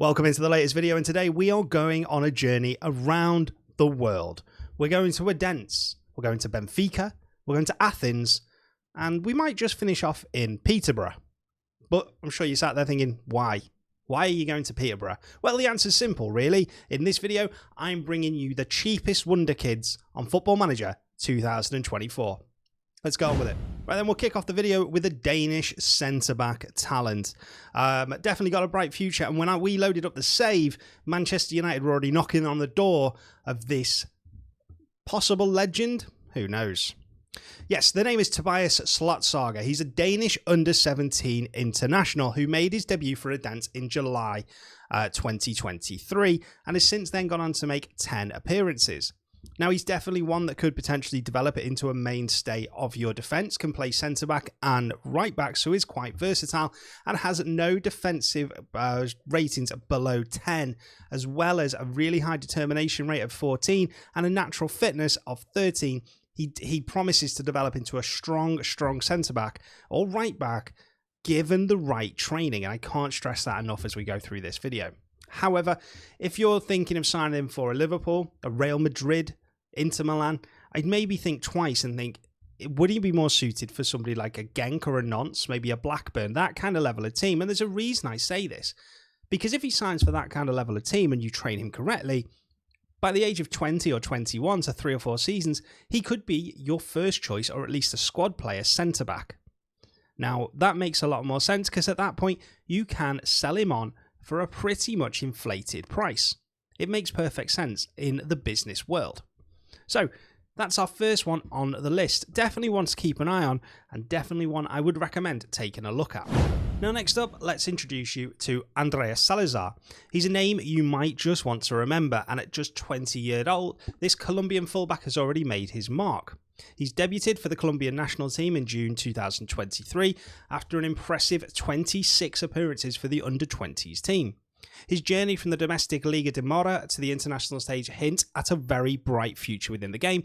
Welcome into the latest video, and today we are going on a journey around the world. We're going to Odense, we're going to Benfica, we're going to Athens, and we might just finish off in Peterborough. But I'm sure you sat there thinking, why? Why are you going to Peterborough? Well, the answer's simple, really. In this video, I'm bringing you the cheapest Wonderkids on Football Manager 2024. Let's go on with it. Right, then we'll kick off the video with a Danish centre-back talent. Definitely got a bright future, and when we loaded up the save, Manchester United were already knocking on the door of this possible legend. Who knows? Yes, the name is Tobias Slotsager. He's a Danish under-17 international who made his debut for Odense in July 2023 and has since then gone on to make 10 appearances. Now, he's definitely one that could potentially develop it into a mainstay of your defence, can play centre-back and right-back, so is quite versatile and has no defensive ratings below 10, as well as a really high determination rate of 14 and a natural fitness of 13. He promises to develop into a strong centre-back or right-back, given the right training, and I can't stress that enough as we go through this video. However, if you're thinking of signing him for a Liverpool, a Real Madrid, Inter Milan, I'd maybe think twice and think, would he be more suited for somebody like a Genk or a Nantes, maybe a Blackburn, that kind of level of team? And there's a reason I say this, because if he signs for that kind of level of team and you train him correctly, by the age of 20 or 21 to 3 or 4 seasons, he could be your first choice or at least a squad player centre-back. Now, that makes a lot more sense because at that point, you can sell him on for a pretty much inflated price. It makes perfect sense in the business world. So that's our first one on the list. Definitely one to keep an eye on, and definitely one I would recommend taking a look at. Now, next up, let's introduce you to Andrea Salazar. He's a name you might just want to remember, and at just 20 years old, this Colombian fullback has already made his mark. He's debuted for the Colombian national team in June 2023 after an impressive 26 appearances for the under-20s team. His journey from the domestic Liga de Mora to the international stage hints at a very bright future within the game,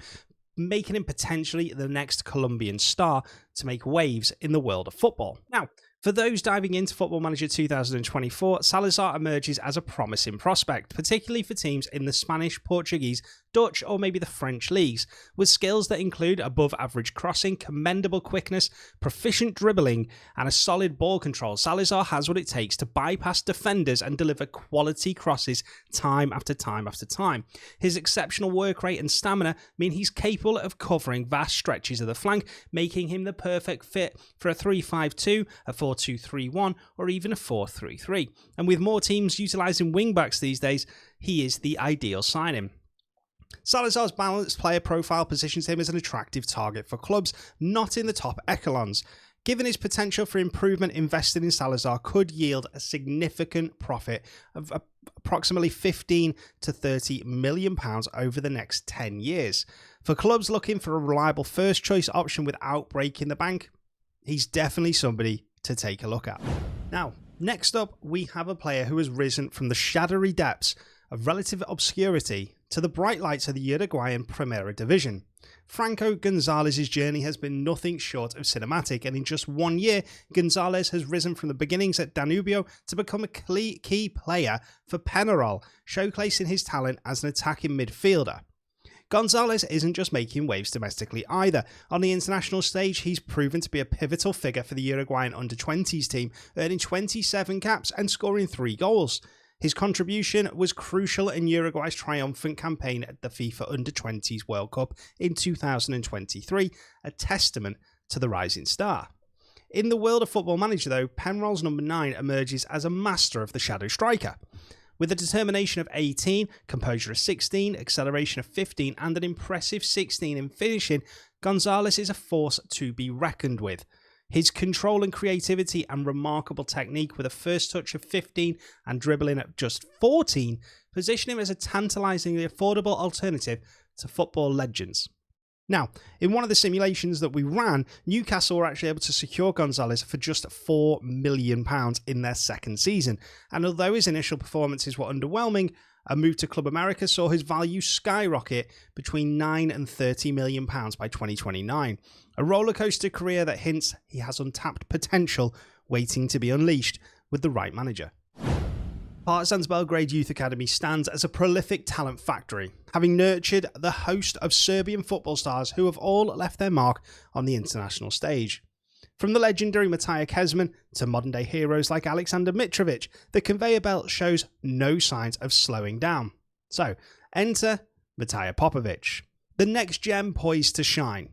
making him potentially the next Colombian star to make waves in the world of football. Now, for those diving into Football Manager 2024, Salazar emerges as a promising prospect, particularly for teams in the Spanish, Portuguese, Dutch, or maybe the French leagues, with skills that include above-average crossing, commendable quickness, proficient dribbling, and a solid ball control. Salazar has what it takes to bypass defenders and deliver quality crosses time after time after time. His exceptional work rate and stamina mean he's capable of covering vast stretches of the flank, making him the perfect fit for a 3-5-2, a 4-2-3-1, or even a 4-3-3. And with more teams utilising wing-backs these days, he is the ideal signing. Salazar's balanced player profile positions him as an attractive target for clubs not in the top echelons. Given his potential for improvement, invested in Salazar could yield a significant profit of approximately 15 to 30 million pounds over the next 10 years. For clubs looking for a reliable first choice option without breaking the bank, he's definitely somebody to take a look at. Now, next up, we have a player who has risen from the shadowy depths of relative obscurity to the bright lights of the Uruguayan Primera Division. Franco Gonzalez's journey has been nothing short of cinematic, and in just 1 year, Gonzalez has risen from the beginnings at Danubio to become a key player for Penarol, showcasing his talent as an attacking midfielder. Gonzalez isn't just making waves domestically either. On the international stage, he's proven to be a pivotal figure for the Uruguayan under-20s team, earning 27 caps and scoring 3 goals. His contribution was crucial in Uruguay's triumphant campaign at the FIFA Under-20s World Cup in 2023, a testament to the rising star. In the world of Football Manager, though, Penarol's number 9 emerges as a master of the shadow striker. With a determination of 18, composure of 16, acceleration of 15, and an impressive 16 in finishing, Gonzalez is a force to be reckoned with. His control and creativity and remarkable technique with a first touch of 15 and dribbling at just 14 position him as a tantalisingly affordable alternative to football legends. Now, in one of the simulations that we ran, Newcastle were actually able to secure Gonzalez for just £4 million in their second season, and although his initial performances were underwhelming, a move to Club America saw his value skyrocket between £9 and £30 million by 2029. A rollercoaster career that hints he has untapped potential waiting to be unleashed with the right manager. Partizan's Belgrade Youth Academy stands as a prolific talent factory, having nurtured the host of Serbian football stars who have all left their mark on the international stage. From the legendary Matija Kezman to modern-day heroes like Aleksandar Mitrovic, the conveyor belt shows no signs of slowing down. So, enter Matija Popovic, the next gem poised to shine.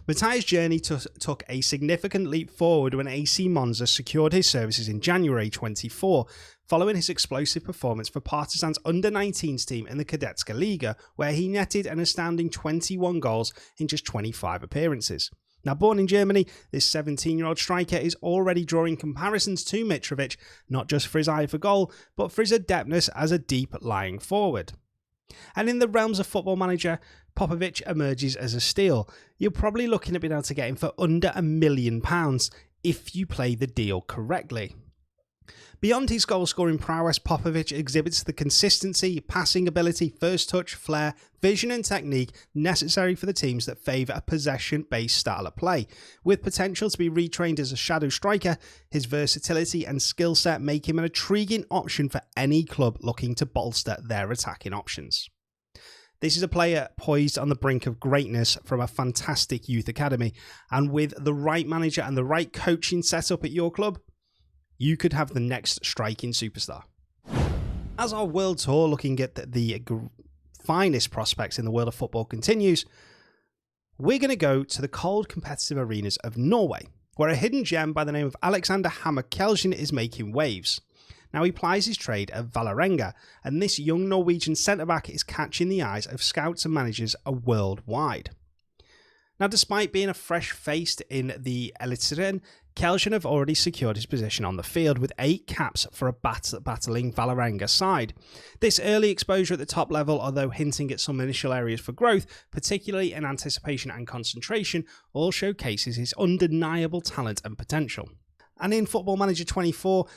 Matija's journey took a significant leap forward when AC Monza secured his services in January 24, following his explosive performance for Partizan's under-19s team in the Kadetska Liga, where he netted an astounding 21 goals in just 25 appearances. Now, born in Germany, this 17-year-old striker is already drawing comparisons to Mitrovic, not just for his eye for goal, but for his adeptness as a deep-lying forward. And in the realms of Football Manager, Popovic emerges as a steal. You're probably looking at being able to get him for under £1 million if you play the deal correctly. Beyond his goal-scoring prowess, Popovic exhibits the consistency, passing ability, first touch, flair, vision and technique necessary for the teams that favour a possession-based style of play. With potential to be retrained as a shadow striker, his versatility and skill set make him an intriguing option for any club looking to bolster their attacking options. This is a player poised on the brink of greatness from a fantastic youth academy, and with the right manager and the right coaching setup at your club, you could have the next striking superstar. As our world tour looking at the finest prospects in the world of football continues, we're going to go to the cold competitive arenas of Norway, where a hidden gem by the name of Alexander Hammer Kjelsen is making waves. Now, he plies his trade at Vålerenga, and this young Norwegian centre-back is catching the eyes of scouts and managers worldwide. Now, despite being a fresh face in the Eliteserien, Kjelsen have already secured his position on the field with 8 caps for a battling Vålerenga side. This early exposure at the top level, although hinting at some initial areas for growth, particularly in anticipation and concentration, all showcases his undeniable talent and potential. And in Football Manager 24,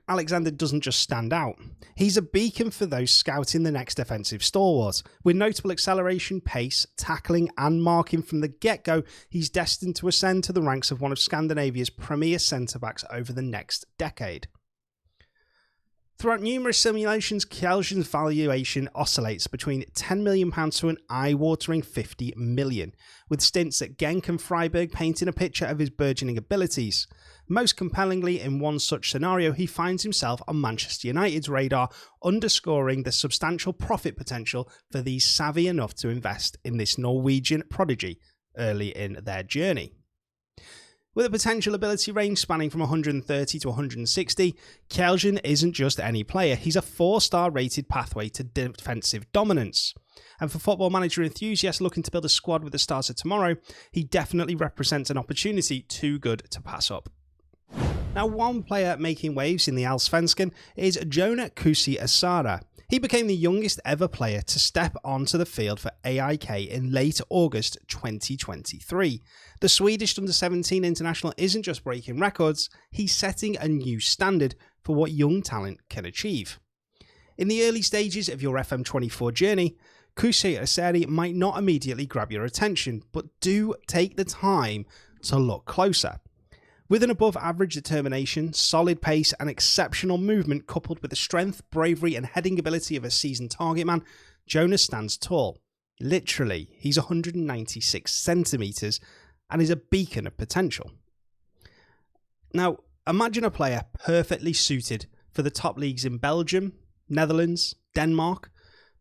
Alexander doesn't just stand out. He's a beacon for those scouting the next defensive stalwarts. With notable acceleration, pace, tackling and marking from the get-go, he's destined to ascend to the ranks of one of Scandinavia's premier centre-backs over the next decade. Throughout numerous simulations, Kjelsen's valuation oscillates between £10 million to an eye-watering £50 million, with stints at Genk and Freiburg painting a picture of his burgeoning abilities. Most compellingly, in one such scenario, he finds himself on Manchester United's radar, underscoring the substantial profit potential for these savvy enough to invest in this Norwegian prodigy early in their journey. With a potential ability range spanning from 130 to 160, Kjelsen isn't just any player, he's a 4-star rated pathway to defensive dominance. And for Football Manager enthusiasts looking to build a squad with the stars of tomorrow, he definitely represents an opportunity too good to pass up. Now, one player making waves in the Allsvenskan is Jonah Kusasari. He became the youngest ever player to step onto the field for AIK in late August 2023. The Swedish under-17 international isn't just breaking records, he's setting a new standard for what young talent can achieve. In the early stages of your FM24 journey, Kusasari might not immediately grab your attention, but do take the time to look closer. With an above-average determination, solid pace and exceptional movement coupled with the strength, bravery and heading ability of a seasoned target man, Jonah stands tall. Literally, he's 196 centimetres and is a beacon of potential. Now, imagine a player perfectly suited for the top leagues in Belgium, Netherlands, Denmark,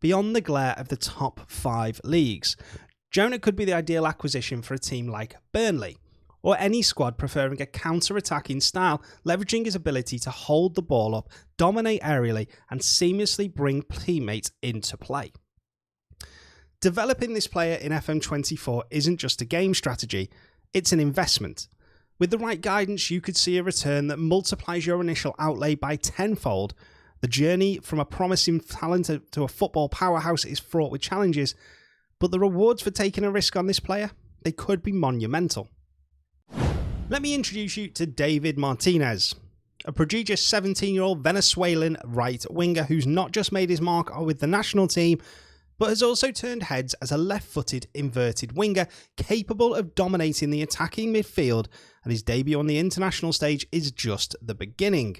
beyond the glare of the top 5 leagues. Jonah could be the ideal acquisition for a team like Burnley, or any squad preferring a counter-attacking style, leveraging his ability to hold the ball up, dominate aerially, and seamlessly bring teammates into play. Developing this player in FM24 isn't just a game strategy, it's an investment. With the right guidance, you could see a return that multiplies your initial outlay by tenfold. The journey from a promising talent to a football powerhouse is fraught with challenges, but the rewards for taking a risk on this player, they could be monumental. Let me introduce you to David Martinez, a prodigious 17-year-old Venezuelan right winger who's not just made his mark with the national team, but has also turned heads as a left-footed inverted winger capable of dominating the attacking midfield, and his debut on the international stage is just the beginning.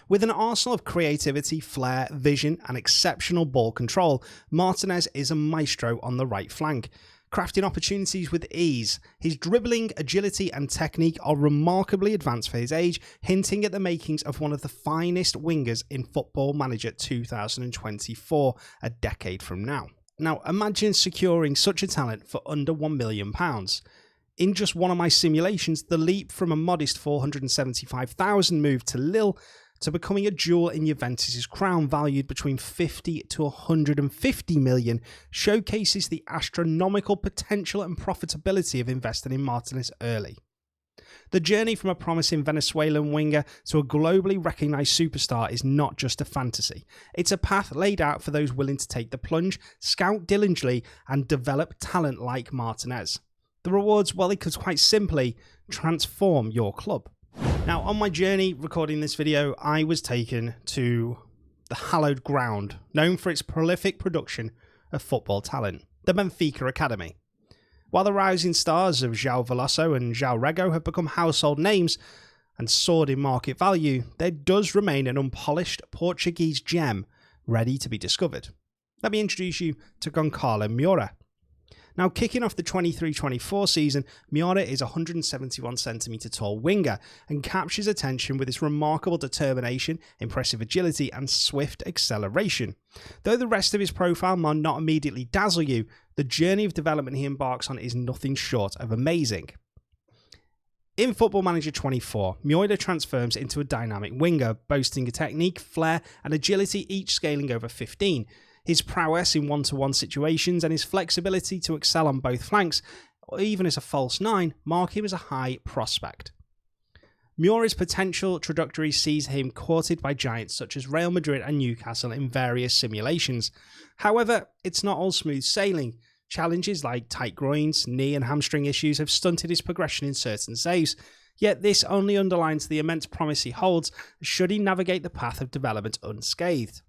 With an arsenal of creativity, flair, vision, and exceptional ball control, Martinez is a maestro on the right flank, crafting opportunities with ease. His dribbling, agility, and technique are remarkably advanced for his age, hinting at the makings of one of the finest wingers in Football Manager 2024, a decade from now. Now, imagine securing such a talent for under £1 million. In just one of my simulations, the leap from a modest 475,000 move to Lille to becoming a jewel in Juventus' crown valued between 50 to 150 million showcases the astronomical potential and profitability of investing in Martinez early. The journey from a promising Venezuelan winger to a globally recognised superstar is not just a fantasy. It's a path laid out for those willing to take the plunge, scout diligently, and develop talent like Martinez. The rewards, well, they could quite simply transform your club. Now, on my journey recording this video, I was taken to the hallowed ground, known for its prolific production of football talent, the Benfica Academy. While the rising stars of João Veloso and João Rego have become household names and soared in market value, there does remain an unpolished Portuguese gem ready to be discovered. Let me introduce you to Goncalo Moraira. Now, kicking off the 23-24 season, Moraira is a 171cm tall winger and captures attention with his remarkable determination, impressive agility, and swift acceleration. Though the rest of his profile might not immediately dazzle you, the journey of development he embarks on is nothing short of amazing. In Football Manager 24, Moraira transforms into a dynamic winger, boasting a technique, flair, and agility, each scaling over 15. His prowess in one-to-one situations and his flexibility to excel on both flanks, or even as a false nine, mark him as a high prospect. Moraira's potential trajectory sees him courted by giants such as Real Madrid and Newcastle in various simulations. However, it's not all smooth sailing. Challenges like tight groins, knee and hamstring issues have stunted his progression in certain saves, yet this only underlines the immense promise he holds should he navigate the path of development unscathed.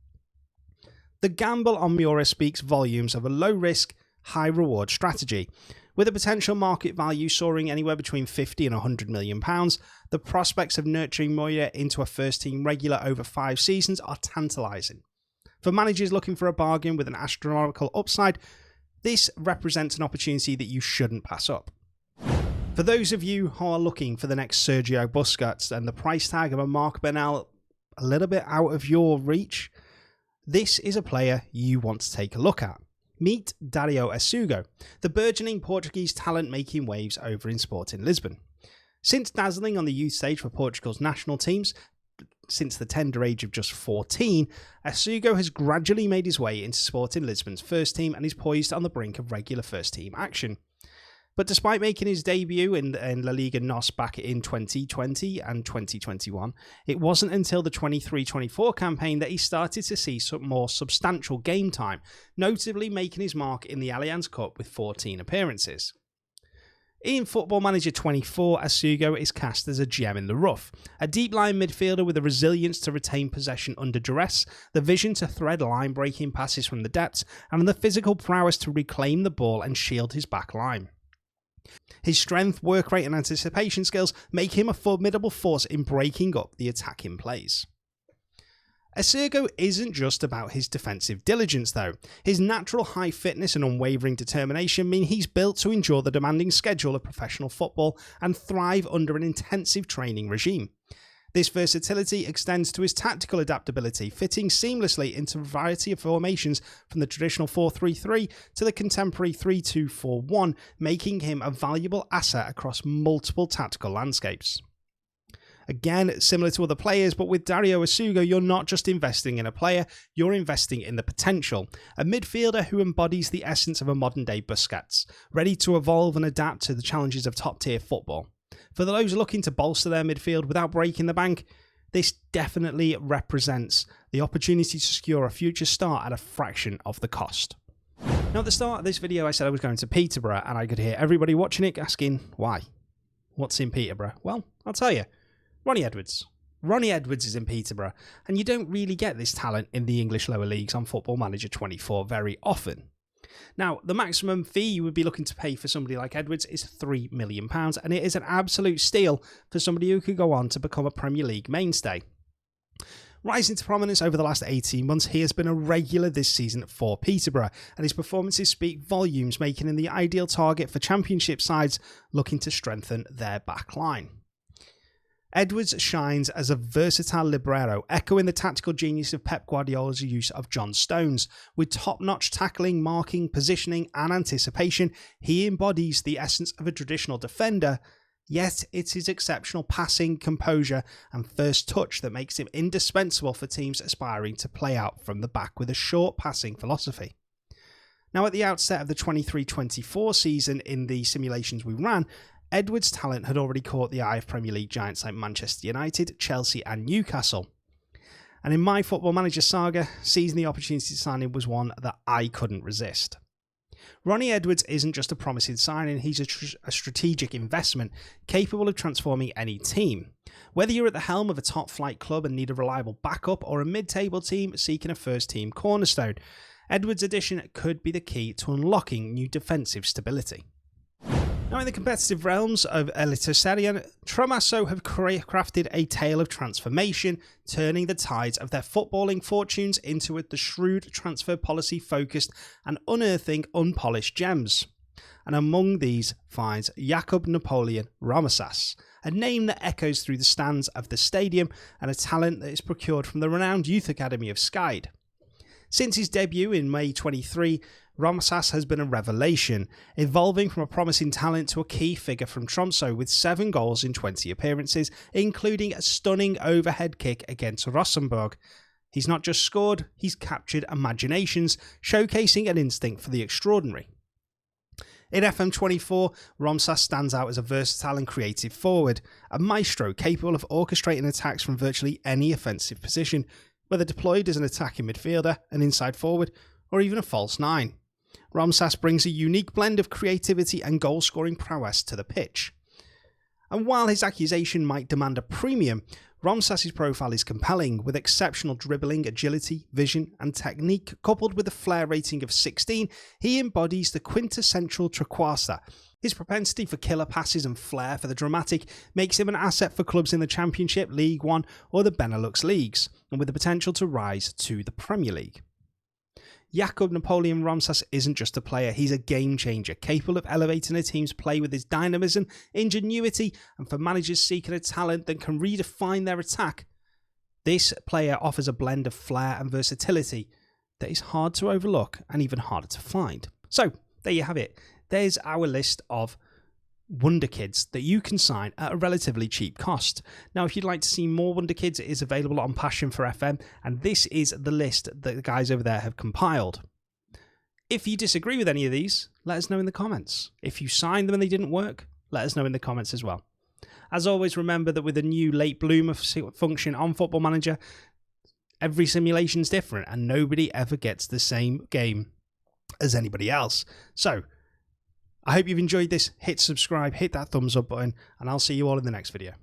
The gamble on Moraira speaks volumes of a low-risk, high-reward strategy. With a potential market value soaring anywhere between 50 and £100 million, the prospects of nurturing Moraira into a first-team regular over 5 seasons are tantalising. For managers looking for a bargain with an astronomical upside, this represents an opportunity that you shouldn't pass up. For those of you who are looking for the next Sergio Busquets and the price tag of a Marc Bernal a little bit out of your reach, this is a player you want to take a look at. Meet Dario Ugo, the burgeoning Portuguese talent making waves over in Sporting Lisbon. Since dazzling on the youth stage for Portugal's national teams, since the tender age of just 14, Ugo has gradually made his way into Sporting Lisbon's first team and is poised on the brink of regular first team action. But despite making his debut in La Liga NOS back in 2020 and 2021, it wasn't until the 23-24 campaign that he started to see some more substantial game time, notably making his mark in the Allianz Cup with 14 appearances. In Football Manager 24, Ugo is cast as a gem in the rough, a deep-line midfielder with the resilience to retain possession under duress, the vision to thread line-breaking passes from the depths, and the physical prowess to reclaim the ball and shield his back line. His strength, work rate and anticipation skills make him a formidable force in breaking up the attacking plays. Ugo isn't just about his defensive diligence though. His natural high fitness and unwavering determination mean he's built to endure the demanding schedule of professional football and thrive under an intensive training regime. This versatility extends to his tactical adaptability, fitting seamlessly into a variety of formations from the traditional 4-3-3 to the contemporary 3-2-4-1, making him a valuable asset across multiple tactical landscapes. Again, similar to other players, but with Dario Ugo, you're not just investing in a player, you're investing in the potential. A midfielder who embodies the essence of a modern-day Busquets, ready to evolve and adapt to the challenges of top-tier football. For those looking to bolster their midfield without breaking the bank, this definitely represents the opportunity to secure a future start at a fraction of the cost. Now, at the start of this video, I said I was going to Peterborough, and I could hear everybody watching it asking, why? What's in Peterborough? Well, I'll tell you. Ronnie Edwards. Ronnie Edwards is in Peterborough, and you don't really get this talent in the English lower leagues on Football Manager 24 very often. Now, the maximum fee you would be looking to pay for somebody like Edwards is £3 million, and it is an absolute steal for somebody who could go on to become a Premier League mainstay. Rising to prominence over the last 18 months, he has been a regular this season for Peterborough, and his performances speak volumes, making him the ideal target for championship sides looking to strengthen their back line. Edwards shines as a versatile libero, echoing the tactical genius of Pep Guardiola's use of John Stones. With top-notch tackling, marking, positioning and anticipation, he embodies the essence of a traditional defender, yet it's his exceptional passing, composure and first touch that makes him indispensable for teams aspiring to play out from the back with a short passing philosophy. Now, at the outset of the 23-24 season in the simulations we ran, Edwards' talent had already caught the eye of Premier League giants like Manchester United, Chelsea and Newcastle. And in my Football Manager saga, seizing the opportunity to sign him was one that I couldn't resist. Ronnie Edwards isn't just a promising signing, he's a strategic investment capable of transforming any team. Whether you're at the helm of a top-flight club and need a reliable backup or a mid-table team seeking a first-team cornerstone, Edwards' addition could be the key to unlocking new defensive stability. Now, in the competitive realms of Eliteserien, Tromsø have crafted a tale of transformation, turning the tides of their footballing fortunes into the shrewd transfer policy focused and unearthing unpolished gems. And among these finds Jakob Napoleon Rasas, a name that echoes through the stands of the stadium and a talent that is procured from the renowned youth academy of Skeid. Since his debut in May 23, Rasas has been a revelation, evolving from a promising talent to a key figure from Tromsø with 7 goals in 20 appearances, including a stunning overhead kick against Rosenborg. He's not just scored, he's captured imaginations, showcasing an instinct for the extraordinary. In FM24, Rasas stands out as a versatile and creative forward, a maestro capable of orchestrating attacks from virtually any offensive position, whether deployed as an attacking midfielder, an inside forward, or even a false 9. Rasas brings a unique blend of creativity and goal-scoring prowess to the pitch. And while his accusation might demand a premium, Rasas' profile is compelling, with exceptional dribbling, agility, vision and technique. Coupled with a flair rating of 16, he embodies the quintessential trequartista. His propensity for killer passes and flair for the dramatic makes him an asset for clubs in the Championship, League One or the Benelux leagues, and with the potential to rise to the Premier League. Jakob Napoleon Rasas isn't just a player, he's a game changer, capable of elevating a team's play with his dynamism, ingenuity, and for managers seeking a talent that can redefine their attack. This player offers a blend of flair and versatility that is hard to overlook and even harder to find. So, there you have it. There's our list of Wonderkids that you can sign at a relatively cheap cost. Now, if you'd like to see more Wonderkids, it is available on Passion for FM, and this is the list that the guys over there have compiled. If you disagree with any of these, let us know in the comments. If you signed them and they didn't work, let us know in the comments as well. As always, remember that with a new late bloomer function on Football Manager, every simulation is different and nobody ever gets the same game as anybody else. So, I hope you've enjoyed this. Hit subscribe, hit that thumbs up button, and I'll see you all in the next video.